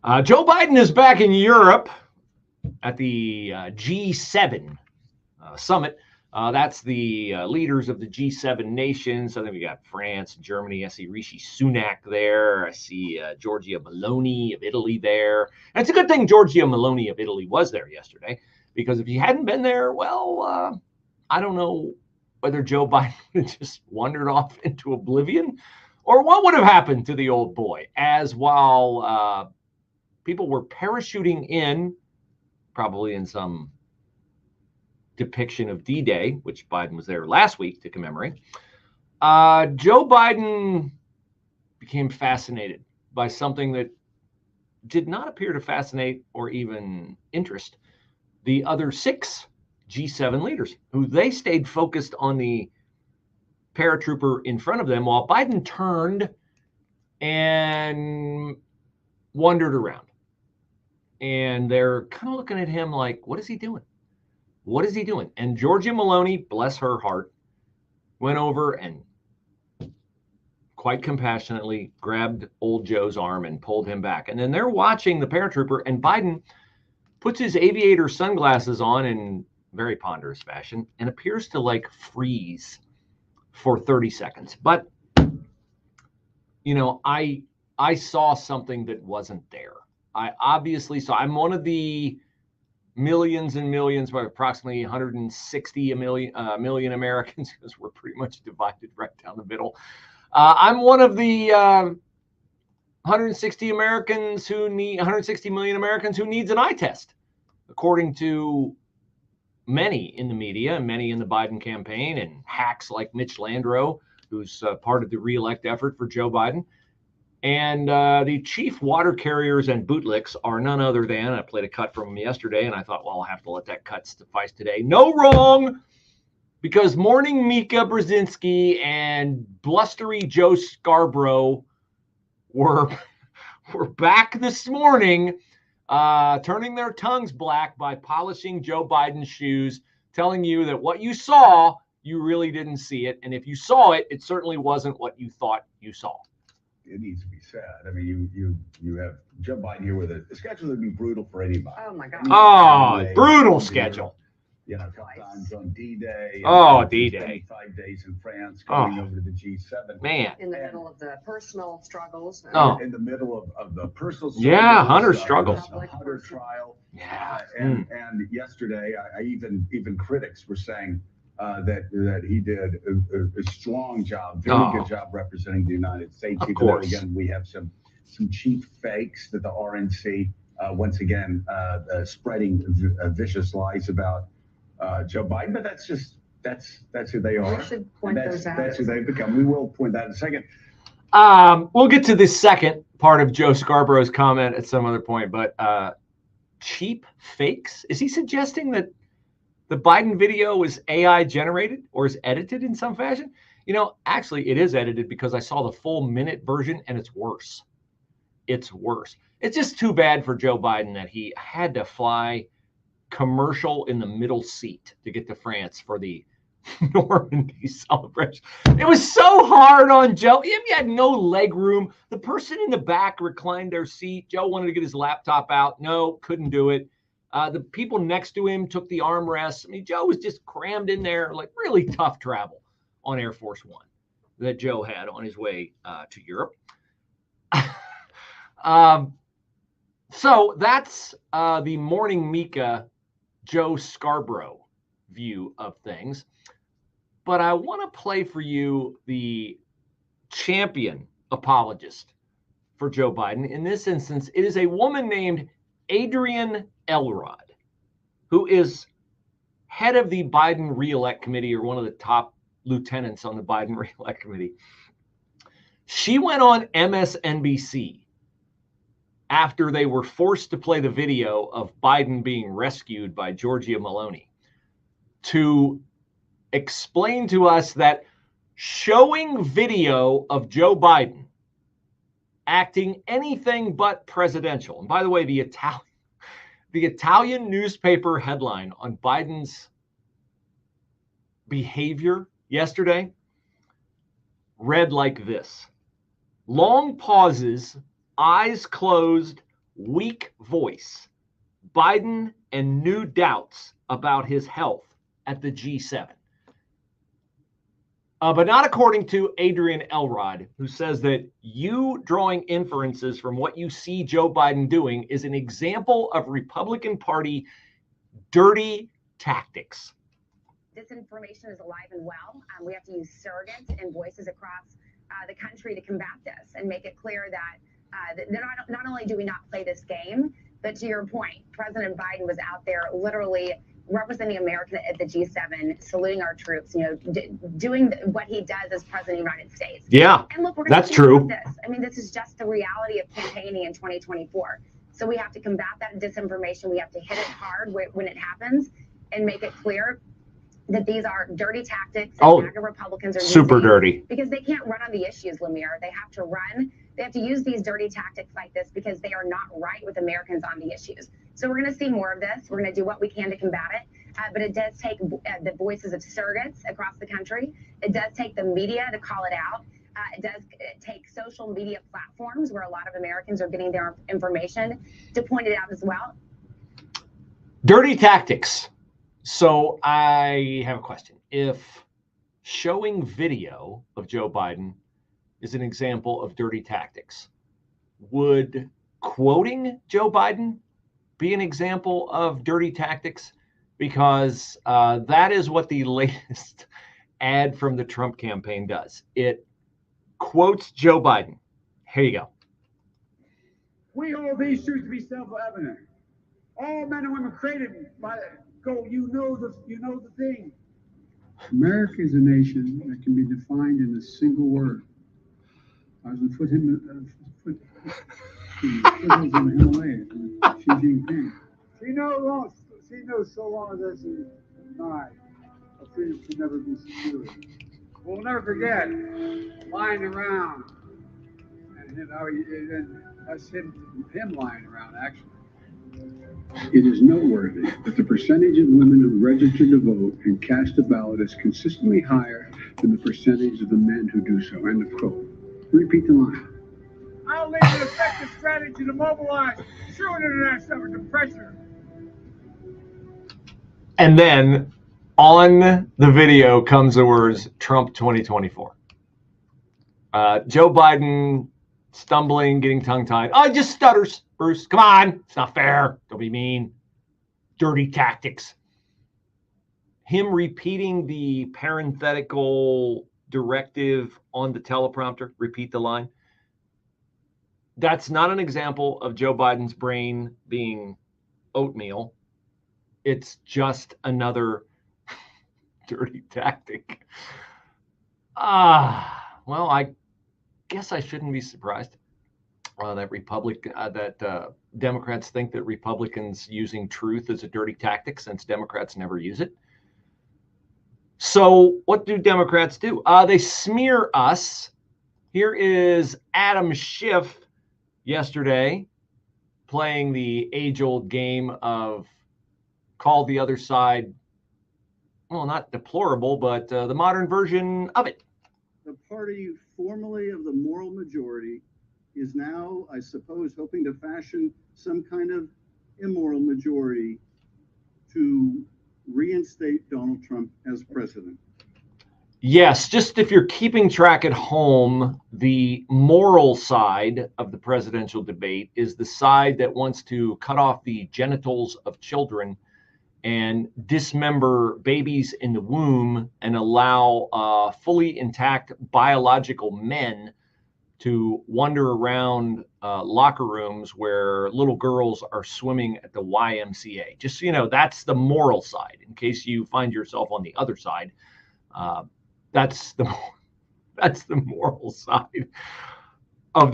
Joe Biden is back in Europe at the G7 summit. That's the leaders of the G7 nations. I think we got France, Germany. I see Rishi Sunak there. I see Giorgia Meloni of Italy there. And it's a good thing Giorgia Meloni of Italy was there yesterday, because if he hadn't been there, well, I don't know whether Joe Biden just wandered off into oblivion or what would have happened to the old boy, as while people were parachuting in, probably in some depiction of D-Day, which Biden was there last week to commemorate. Joe Biden became fascinated by something that did not appear to fascinate or even interest the other 6 G7 leaders, who they stayed focused on the paratrooper in front of them, while Biden turned and wandered around. And they're kind of looking at him like, what is he doing? What is he doing? And Giorgia Meloni, bless her heart, went over and quite compassionately grabbed old Joe's arm and pulled him back. And then they're watching the paratrooper, and Biden puts his aviator sunglasses on in very ponderous fashion and appears to like freeze for 30 seconds. But, you know, I saw something that wasn't there. I obviously saw, I'm one of the millions and millions, but approximately 160 million Americans, because we're pretty much divided right down the middle. I'm one of the 160 million Americans who needs an eye test, according to many in the media and many in the Biden campaign, and hacks like Mitch Landrieu, who's part of the re-elect effort for Joe Biden. And the chief water carriers and bootlicks are none other than, I played a cut from them yesterday, and I thought, well, I'll have to let that cut suffice today. No, wrong, because Morning Mika Brzezinski and blustery Joe Scarborough were back this morning, turning their tongues black by polishing Joe Biden's shoes, telling you that what you saw, you really didn't see it. And if you saw it, it certainly wasn't what you thought you saw. It needs to be said. I mean, you have Joe Biden here with a schedule that would be brutal for anybody. Oh my God! Oh, brutal schedule. You know, a couple times on D-Day. Oh, D-Day. 5 days in France, going over to the G7. Man. In the middle of the personal struggles. In the middle of the personal struggles. Yeah, Hunter's struggles. Hunter trial. Yeah. And yesterday, I even critics were saying that he did a strong job, very good job representing the United States. Of Even course. though, again, we have some cheap fakes that the RNC once again spreading vicious lies about Joe Biden, but that's who they are. We should point those out. That's who they've become. We will point that in a second. We'll get to the second part of Joe Scarborough's comment at some other point, but cheap fakes? Is he suggesting that the Biden video is AI generated or is edited in some fashion? You know, actually it is edited, because I saw the full minute version and it's worse. It's worse. It's just too bad for Joe Biden that he had to fly commercial in the middle seat to get to France for the Normandy celebration. It was so hard on Joe. He had no leg room. The person in the back reclined their seat. Joe wanted to get his laptop out. No, couldn't do it. The people next to him took the armrests. I mean, Joe was just crammed in there, like really tough travel on Air Force One that Joe had on his way to Europe. So that's the Morning Mika Joe Scarborough view of things. But I want to play for you the champion apologist for Joe Biden. In this instance, it is a woman named Adrienne Elrod, who is head of the Biden Re-elect Committee, or one of the top lieutenants on the Biden Re-elect Committee. She went on MSNBC after they were forced to play the video of Biden being rescued by Giorgia Meloni to explain to us that showing video of Joe Biden acting anything but presidential. And by the way, the Italian newspaper headline on Biden's behavior yesterday read like this: long pauses, eyes closed, weak voice, Biden and new doubts about his health at the G7. But not according to Adrian Elrod, who says that you drawing inferences from what you see Joe Biden doing is an example of Republican Party dirty tactics. Disinformation is alive and well. We have to use surrogates and voices across the country to combat this and make it clear that not only do we not play this game, but to your point, President Biden was out there literally representing America at the G7, saluting our troops, doing what he does as president of the United States. Yeah, and look, that's true. This. I mean, this is just the reality of campaigning in 2024. So we have to combat that disinformation. We have to hit it hard when it happens and make it clear that these are dirty tactics that MAGA Republicans are super using dirty, because they can't run on the issues, Lemire. They have to use these dirty tactics like this because they are not right with Americans on the issues. So we're going to see more of this. We're going to do what we can to combat it. But it does take the voices of surrogates across the country. It does take the media to call it out. It does take social media platforms where a lot of Americans are getting their information to point it out as well. Dirty tactics. So I have a question. If showing video of Joe Biden is an example of dirty tactics, would quoting Joe Biden be an example of dirty tactics? Because that is what the latest ad from the Trump campaign does. It quotes Joe Biden. Here you go. We hold these truths to be self-evident. All men and women created by go. You know the thing. America is a nation that can be defined in a single word. I was in the foothills of the Himalayas with Xi Jinping. She knows so long as this is denied, our freedom can never be secured. We'll never forget lying around, and that's him lying around, actually. It is noteworthy that the percentage of women who register to vote and cast a ballot is consistently higher than the percentage of the men who do so. End of quote. Repeat the line. I'll lead an effective strategy to mobilize true international effort to pressure. And then on the video comes the words Trump 2024. Joe Biden stumbling, getting tongue-tied. Oh, he just stutters, Bruce. Come on. It's not fair. Don't be mean. Dirty tactics. Him repeating the parenthetical directive on the teleprompter, repeat the line. That's not an example of Joe Biden's brain being oatmeal. It's just another dirty tactic. Well, I guess I shouldn't be surprised that Democrats think that Republicans using truth is a dirty tactic, since Democrats never use it. So what do Democrats do? They smear us. Here is Adam Schiff yesterday playing the age-old game of call the other side, well, not deplorable, but the modern version of it. The party formerly of the moral majority is now, I suppose, hoping to fashion some kind of immoral majority to reinstate Donald Trump as president. Yes, just if you're keeping track at home, the moral side of the presidential debate is the side that wants to cut off the genitals of children and dismember babies in the womb and allow fully intact biological men to wander around locker rooms where little girls are swimming at the YMCA. Just so you know, that's the moral side. In case you find yourself on the other side, that's the moral side of the